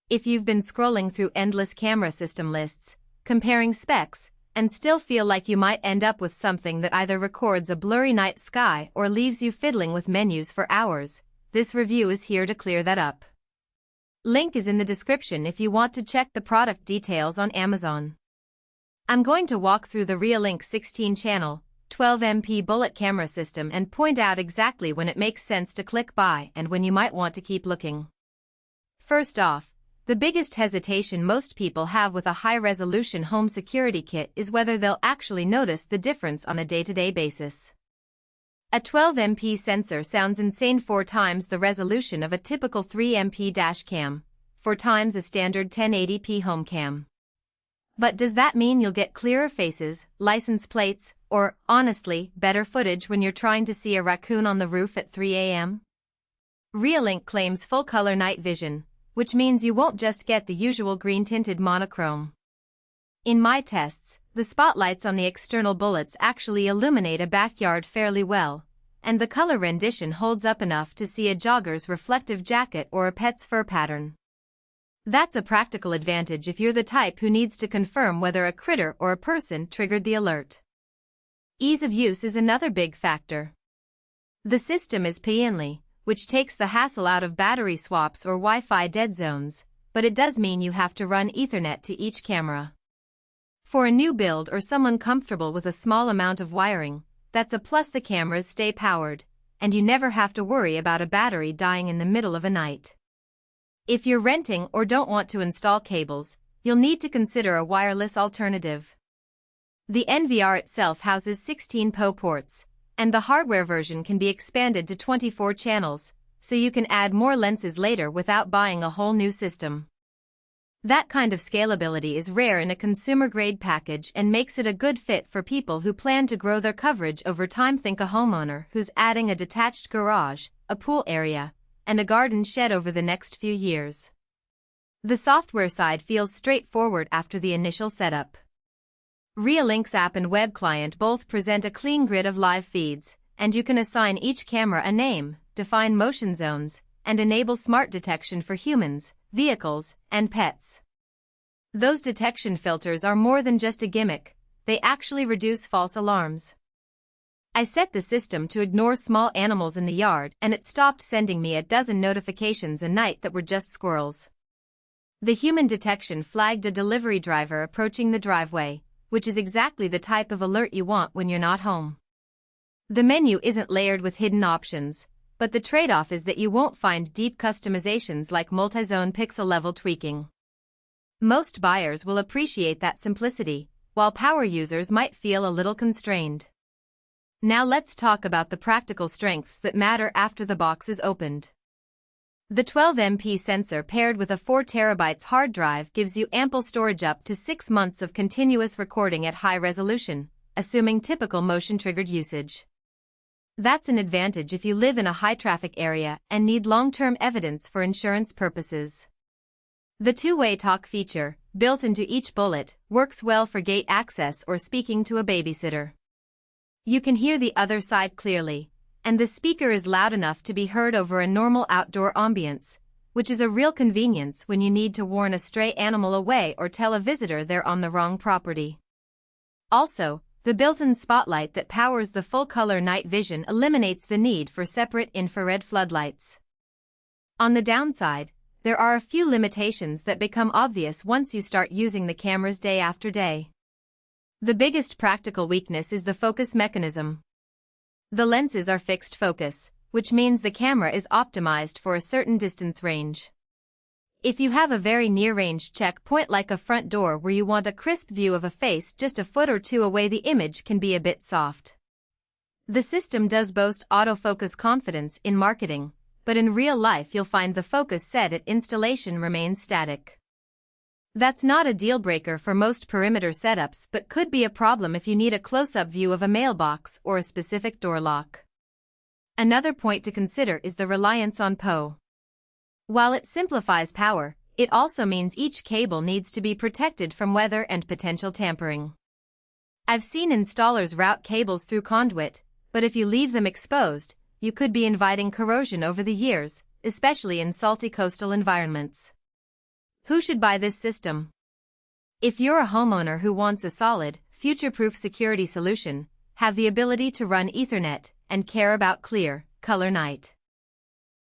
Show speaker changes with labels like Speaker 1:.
Speaker 1: If you've been scrolling through endless camera system lists, comparing specs, and still feel like you might end up with something that either records a blurry night sky or leaves you fiddling with menus for hours, this review is here to clear that up. Link is in the description if you want to check the product details on Amazon. I'm going to walk through the REOLINK 16CH 12MP bullet camera system and point out exactly when it makes sense to click buy and when you might want to keep looking. First off, the biggest hesitation most people have with a high-resolution home security kit is whether they'll actually notice the difference on a day-to-day basis. A 12MP sensor sounds insane 4 times the resolution of a typical 3MP dash cam, 4 times a standard 1080p home cam. But does that mean you'll get clearer faces, license plates, or, honestly, better footage when you're trying to see a raccoon on the roof at 3 a.m.? REOLINK claims full-color night vision, which means you won't just get the usual green-tinted monochrome. In my tests, the spotlights on the external bullets actually illuminate a backyard fairly well, and the color rendition holds up enough to see a jogger's reflective jacket or a pet's fur pattern. That's a practical advantage if you're the type who needs to confirm whether a critter or a person triggered the alert. Ease of use is another big factor. The system is POE, which takes the hassle out of battery swaps or Wi-Fi dead zones, but it does mean you have to run Ethernet to each camera. For a new build or someone comfortable with a small amount of wiring, that's a plus. The cameras stay powered, and you never have to worry about a battery dying in the middle of a night. If you're renting or don't want to install cables, you'll need to consider a wireless alternative. The NVR itself houses 16 POE ports, and the hardware version can be expanded to 24 channels, so you can add more lenses later without buying a whole new system. That kind of scalability is rare in a consumer-grade package and makes it a good fit for people who plan to grow their coverage over time. Think a homeowner who's adding a detached garage, a pool area, and a garden shed over the next few years. The software side feels straightforward after the initial setup. REOLINK's app and web client both present a clean grid of live feeds, and you can assign each camera a name, define motion zones, and enable smart detection for humans, vehicles, and pets. Those detection filters are more than just a gimmick, they actually reduce false alarms. I set the system to ignore small animals in the yard and it stopped sending me a dozen notifications a night that were just squirrels. The human detection flagged a delivery driver approaching the driveway, which is exactly the type of alert you want when you're not home. The menu isn't layered with hidden options, but the trade-off is that you won't find deep customizations like multi-zone pixel-level tweaking. Most buyers will appreciate that simplicity, while power users might feel a little constrained. Now let's talk about the practical strengths that matter after the box is opened. The 12MP sensor paired with a 4TB hard drive gives you ample storage up to 6 months of continuous recording at high resolution, assuming typical motion-triggered usage. That's an advantage if you live in a high-traffic area and need long-term evidence for insurance purposes. The two-way talk feature, built into each bullet, works well for gate access or speaking to a babysitter. You can hear the other side clearly, and the speaker is loud enough to be heard over a normal outdoor ambience, which is a real convenience when you need to warn a stray animal away or tell a visitor they're on the wrong property. Also, the built-in spotlight that powers the full-color night vision eliminates the need for separate infrared floodlights. On the downside, there are a few limitations that become obvious once you start using the cameras day after day. The biggest practical weakness is the focus mechanism. The lenses are fixed focus, which means the camera is optimized for a certain distance range. If you have a very near-range checkpoint like a front door where you want a crisp view of a face just a foot or two away, the image can be a bit soft. The system does boast autofocus confidence in marketing, but in real life you'll find the focus set at installation remains static. That's not a deal-breaker for most perimeter setups but could be a problem if you need a close-up view of a mailbox or a specific door lock. Another point to consider is the reliance on POE. While it simplifies power, it also means each cable needs to be protected from weather and potential tampering. I've seen installers route cables through conduit, but if you leave them exposed, you could be inviting corrosion over the years, especially in salty coastal environments. Who should buy this system? If you're a homeowner who wants a solid, future-proof security solution, have the ability to run Ethernet, and care about clear, color night